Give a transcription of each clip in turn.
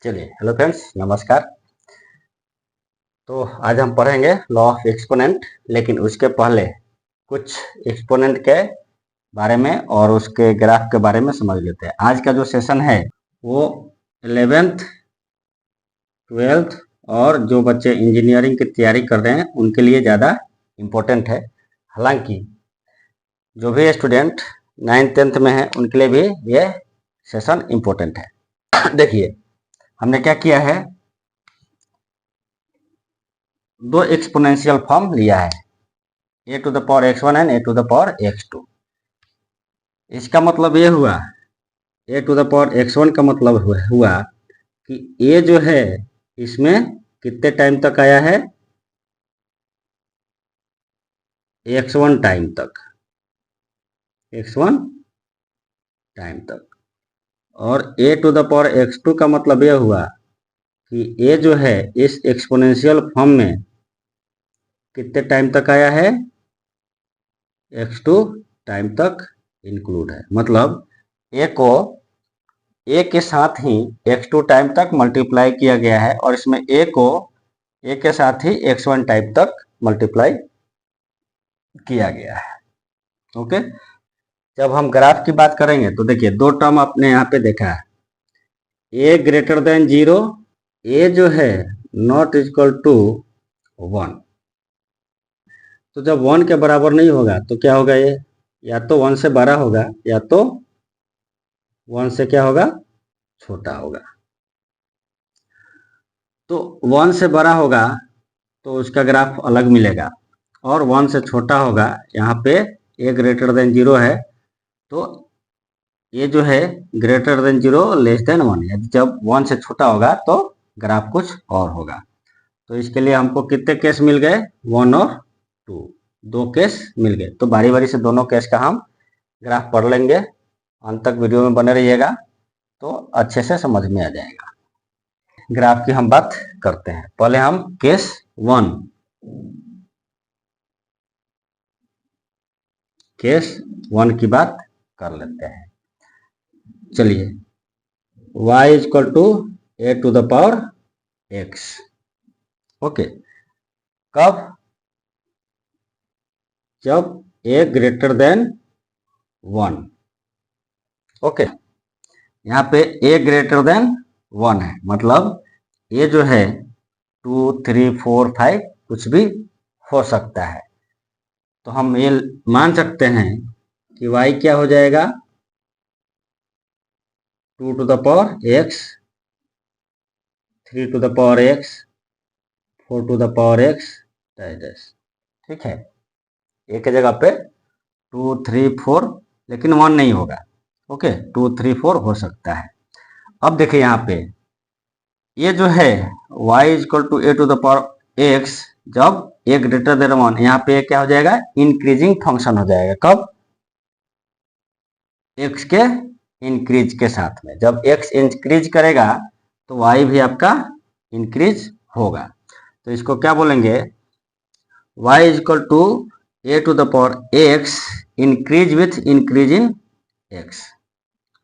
चलिए, hello friends, नमस्कार। तो आज हम पढ़ेंगे लॉ ऑफ एक्सपोनेंट, लेकिन उसके पहले कुछ एक्सपोनेंट के बारे में और उसके ग्राफ के बारे में समझ लेते हैं। आज का जो सेशन है वो 11th 12th और जो बच्चे इंजीनियरिंग की तैयारी कर रहे हैं उनके लिए ज़्यादा इम्पोर्टेंट है। हालांकि जो भी स्टूडेंट 9th 10th में है उनके लिए भी ये सेशन इम्पोर्टेंट है। देखिए, हमने क्या किया है, दो एक्सपोनेंशियल फॉर्म लिया है, a to the power x1 and a to the power x2। इसका मतलब ये हुआ, a to the power x1 का मतलब हुआ कि a जो है इसमें कितने टाइम तक आया है, x1 टाइम तक, x1 टाइम तक। और a to the power x2 का मतलब यह हुआ कि a जो है इस एक्सपोनेंशियल फॉर्म में कितने टाइम तक आया है, x2 टाइम तक इंक्लूड है। मतलब a को a के साथ ही x2 टाइम तक मल्टीप्लाई किया गया है और इसमें a को a के साथ ही x1 टाइम तक मल्टीप्लाई किया गया है। ओके, जब हम ग्राफ की बात करेंगे तो देखिए दो टर्म आपने यहाँ पे देखा है, a ग्रेटर देन 0, a जो है नॉट इक्वल टू 1। तो जब 1 के बराबर नहीं होगा तो क्या होगा, ये या तो 1 से बड़ा होगा या तो 1 से क्या होगा, छोटा होगा। तो 1 से बड़ा होगा तो उसका ग्राफ अलग मिलेगा, और 1 से छोटा होगा, यहाँ पे a ग्रेटर देन 0 है तो ये जो है ग्रेटर देन 0 लेस देन 1। यदि जब 1 से छोटा होगा तो ग्राफ कुछ और होगा। तो इसके लिए हमको कितने केस मिल गए, 1 और 2, दो केस मिल गए। तो बारी बारी से दोनों केस का हम ग्राफ पढ़ लेंगे, अंत तक वीडियो में बने रहिएगा तो अच्छे से समझ में आ जाएगा। ग्राफ की हम बात करते हैं। पहले हम केस 1 की बात कर लेते हैं। चलिए, y equal to a to the power x। Okay, कब, जब a ग्रेटर देन 1। ओके, यहाँ पे a ग्रेटर देन 1 है, मतलब ये जो है 2 3 4 5 कुछ भी हो सकता है। तो हम ये मान सकते हैं कि y क्या हो जाएगा, 2 to the power x, 3 to the power x, 4 to the power x dash. ठीक है, एक जगह पे 2 3 4, लेकिन 1 नहीं होगा। ओके, 2 3 4 हो सकता है। अब देखिए यहाँ पे ये जो है y equal to a to the power x, जब a ग्रेटर देन 1, यहाँ पे क्या हो जाएगा, इंक्रीजिंग फंक्शन हो जाएगा। कब, x के इंक्रीज के साथ में। जब x इंक्रीज करेगा तो y भी आपका इंक्रीज होगा। तो इसको क्या बोलेंगे, y equal to a to the power x increase with increase in x।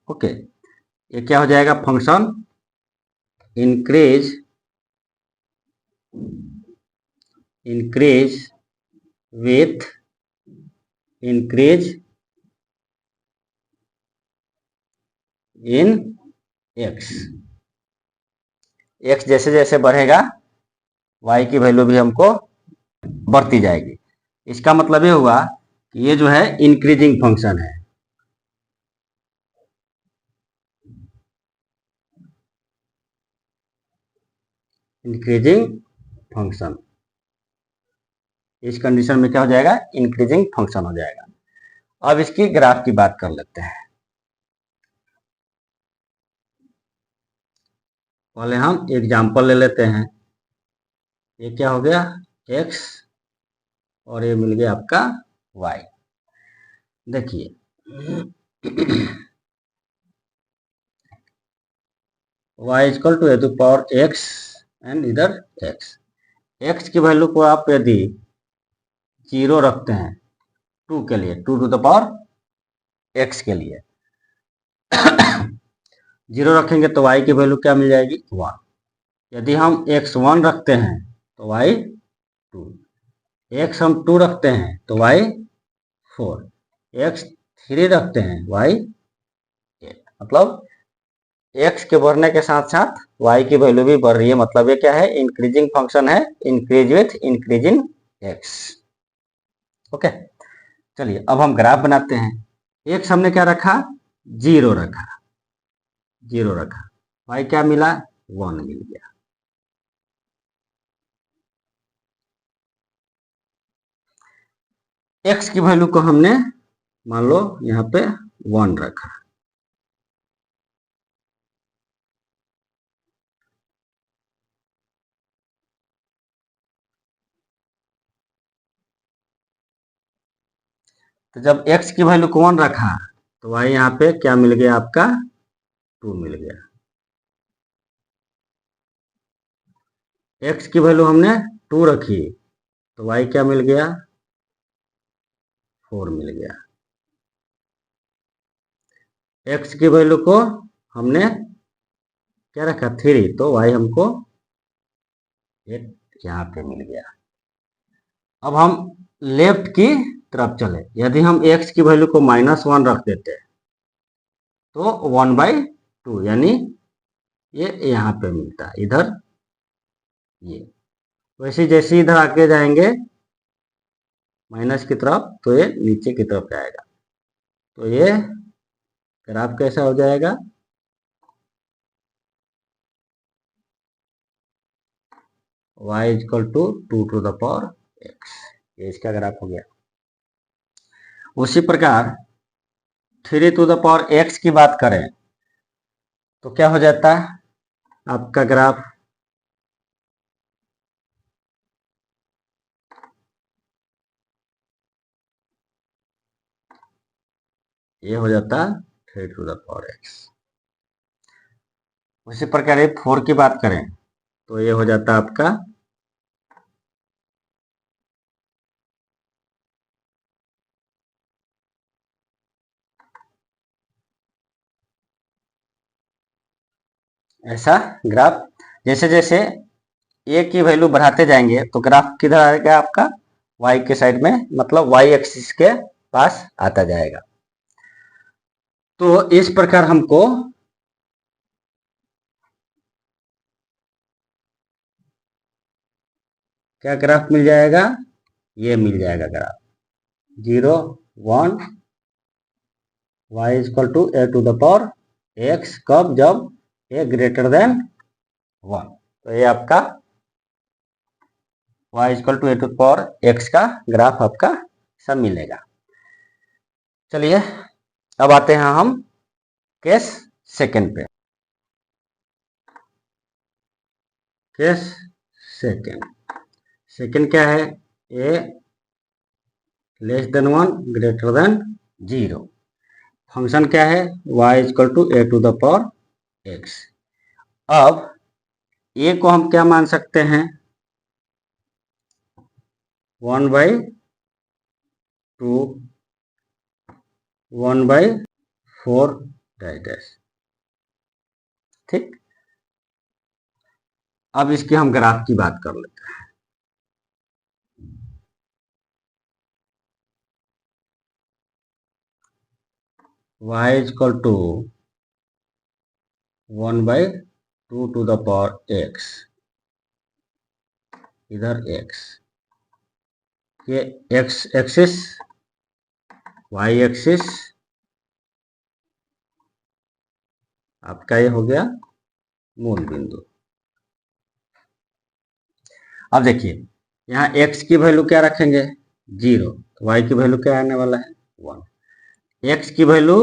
Okay, ये क्या हो जाएगा, function increase with increase in x। x जैसे जैसे बढ़ेगा y की वैल्यू भी हमको बढ़ती जाएगी। इसका मतलब ये हुआ कि ये जो है इंक्रीजिंग फंक्शन है। इंक्रीजिंग फंक्शन, इस कंडीशन में क्या हो जाएगा, इंक्रीजिंग फंक्शन हो जाएगा। अब इसकी ग्राफ की बात कर लेते हैं। पहले हम एग्जांपल ले लेते हैं। ये क्या हो गया, x, और ये मिल गया आपका y। देखिए y equal to a to power x and इधर x की वैल्यू को आप यदि 0 रखते हैं 2 के लिए, 2 टू द पावर x के लिए जीरो रखेंगे तो y की वैल्यू क्या मिल जाएगी 1। यदि हम x1 रखते हैं तो y 2, x हम 2 रखते हैं तो y 4, x3 रखते हैं y 8। मतलब x के बढ़ने के साथ साथ y की वैल्यू भी बढ़ रही है। मतलब ये क्या है, इंक्रीजिंग फंक्शन है, increase with increasing x। Okay, चलिए अब हम ग्राफ बनाते हैं। x हमने क्या रखा, 0 रखा, 0 रखा, y क्या मिला, 1 मिल गया। x की वैल्यू को हमने मान लो यहाँ पे 1 रखा, तो जब x की वैल्यू को 1 रखा तो y यहाँ पे क्या मिल गया आपका, 2 मिल गया। x की वैल्यू हमने 2 रखी तो y क्या मिल गया, 4 मिल गया। x की वैल्यू को हमने क्या रखा, 3, तो y हमको 8 यहाँ पे मिल गया। अब हम लेफ्ट की तरफ चले। यदि हम x की वैल्यू को -1 रख देते तो 1/2 यानी ये यहाँ पे मिलता है, इधर ये। वैसे जैसे इधर आके जाएंगे माइनस की तरफ तो ये नीचे की तरफ जाएगा। तो ये ग्राफ कैसा हो जाएगा, y equal to 2 to the power x, ये इसका ग्राफ हो गया। उसी प्रकार 3 टू द पावर x की बात करें तो क्या हो जाता है आपका ग्राफ, ये हो जाता 3 टू द पावर x। उसी प्रकार 4 की बात करें तो ये हो जाता आपका ऐसा ग्राफ। जैसे जैसे ए की वैल्यू बढ़ाते जाएंगे तो ग्राफ किधर आएगा आपका, y के साइड में, मतलब y एक्सिस के पास आता जाएगा। तो इस प्रकार हमको क्या ग्राफ मिल जाएगा, ये मिल जाएगा graph 0 1 y equal to a to the power x, कब, जब a ग्रेटर देन 1। तो ये आपका y equal to a to the power x का ग्राफ आपका सब मिलेगा। चलिए अब आते हैं हम केस सेकंड पे। केस सेकंड, सेकंड क्या है, a less than 1 greater than 0। Function क्या है, y equal to a to the power x। अब a को हम क्या मान सकते हैं, 1/2 1/4 डैश। ठीक, अब इसकी हम ग्राफ की बात कर लेते हैं। y equal to 1/2 to the power x, इधर x, ये x एक्सिस, y एक्सिस आपका ये हो गया मूल बिंदु। अब देखिए यहाँ x की वैल्यू क्या रखेंगे, 0, तो y की वैल्यू क्या आने वाला है, 1। x की वैल्यू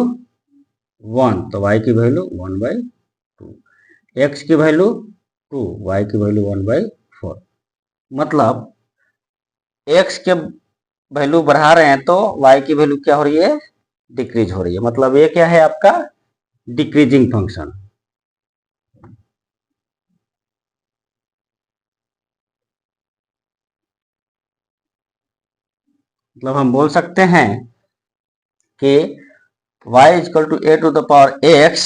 1 तो y की वैल्यू 1/2, x की वैल्यू 2, y की वैल्यू 1/4। मतलब x के वैल्यू बढ़ा रहे हैं तो y की वैल्यू क्या हो रही है, डिक्रीज हो रही है। मतलब ये क्या है आपका डिक्रीजिंग फंक्शन। मतलब हम बोल सकते हैं कि y equal to a to the power x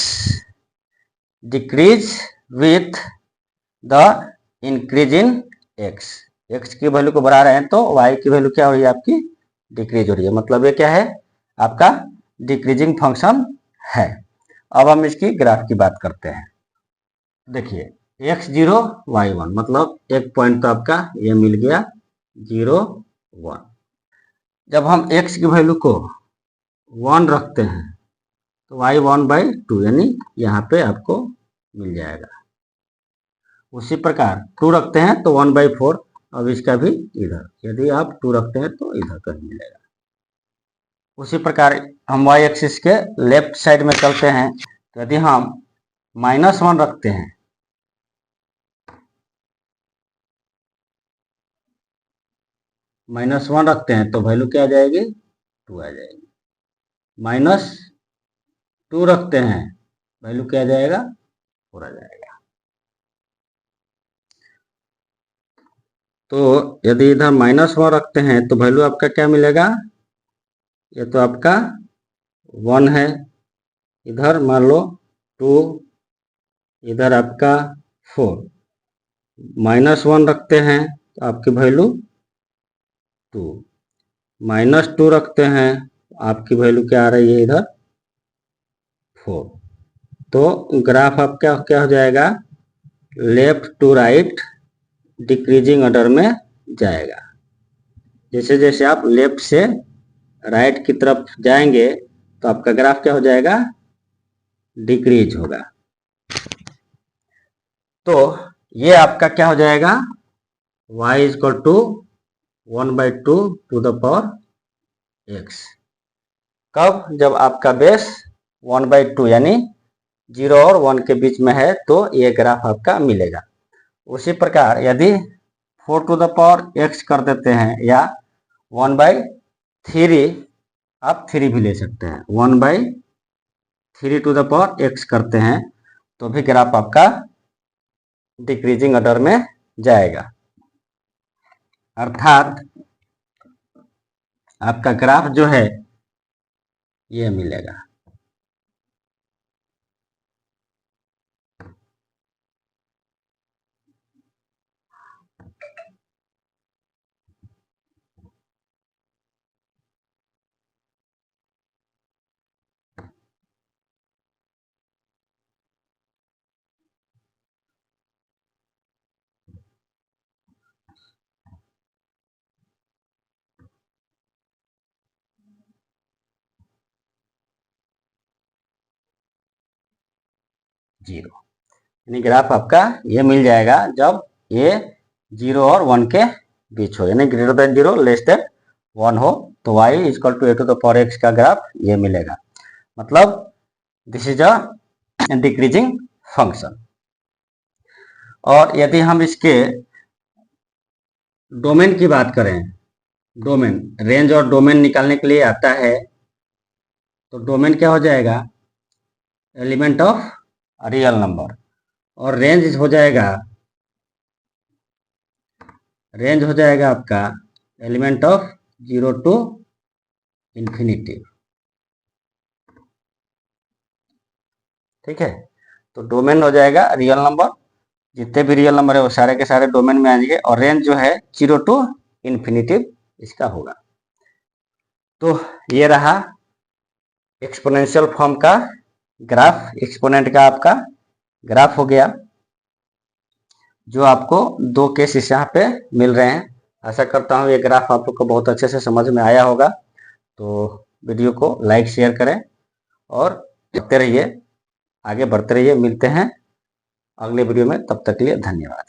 decrease with the increase in x. X की वैल्यू को बढ़ा रहे हैं तो वाई की वैल्यू क्या हो रही है आपकी, डिक्रीज हो रही है, मतलब ये क्या है आपका डिक्रीजिंग फंक्शन है। अब हम इसकी ग्राफ की बात करते हैं। देखिए x0 y1 मतलब एक पॉइंट तो आपका ये मिल गया 0 1। जब हम x की वैल्यू को 1 रखते हैं तो y1/2 यानी यहाँ पे आपको मिल जाएगा। उसी प्रकार 2 रखते हैं तो 1/4, अब इसका भी इधर, यदि आप 2 रखते हैं तो इधर कहीं मिलेगा। उसी प्रकार हम y एक्सिस के लेफ्ट साइड में चलते हैं तो यदि हम -1 रखते हैं, -1 रखते हैं तो वैल्यू क्या आ जाएगी, 2 आ जाएगी। -2 रखते हैं वैल्यू क्या आ जाएगा, 4 आ जाएगा। तो यदि इधर -1 रखते हैं तो वैल्यू आपका क्या मिलेगा, ये तो आपका 1 है, इधर मान लो 2, इधर आपका 4। -1 रखते हैं तो आपकी वैल्यू 2, -2 रखते हैं आपकी वैल्यू क्या आ रही है इधर 4। तो ग्राफ आपका क्या हो जाएगा, left to right decreasing order में जाएगा। जैसे जैसे आप लेफ्ट से राइट की तरफ जाएंगे तो आपका ग्राफ क्या हो जाएगा, डिक्रीज होगा। तो ये आपका क्या हो जाएगा, y = 1/2 to the power x। कब, जब आपका बेस 1/2 यानी 0 और 1 के बीच में है तो ये ग्राफ आपका मिलेगा। उसी प्रकार यदि 4 टू द पावर x कर देते हैं या 1/3, आप 3 भी ले सकते हैं, 1/3 टू द पावर x करते हैं तो भी ग्राफ आपका डिक्रीजिंग ऑर्डर में जाएगा। अर्थात आपका ग्राफ जो है ये मिलेगा। जीरो यानी ग्राफ आपका ये मिल जाएगा जब ये 0 और 1 के बीच हो, यानी ग्रेटर देन 0 लेस देन 1 हो तो y = a to the power x का ग्राफ ये मिलेगा। मतलब this is a decreasing function. और यदि हम इसके डोमेन की बात करें, डोमेन रेंज और डोमेन निकालने के लिए आता है, तो डोमेन क्या हो जाएगा, एलिमेंट ऑफ रियल नंबर, और रेंज हो जाएगा आपका एलिमेंट ऑफ 0 टू इंफिनिटी। ठीक है, तो डोमेन हो जाएगा रियल नंबर, जितने भी रियल नंबर है वो सारे के सारे डोमेन में आ जाएंगे, और रेंज जो है 0 टू इंफिनिटी इसका होगा। तो ये रहा एक्सपोनेंशियल फॉर्म का ग्राफ, एक्सपोनेंट का आपका ग्राफ हो गया, जो आपको 2 केस यहाँ पे मिल रहे हैं। आशा करता हूँ ये ग्राफ आप लोग को बहुत अच्छे से समझ में आया होगा। तो वीडियो को लाइक शेयर करें और देखते रहिए, आगे बढ़ते रहिए। मिलते हैं अगले वीडियो में, तब तक के लिए धन्यवाद।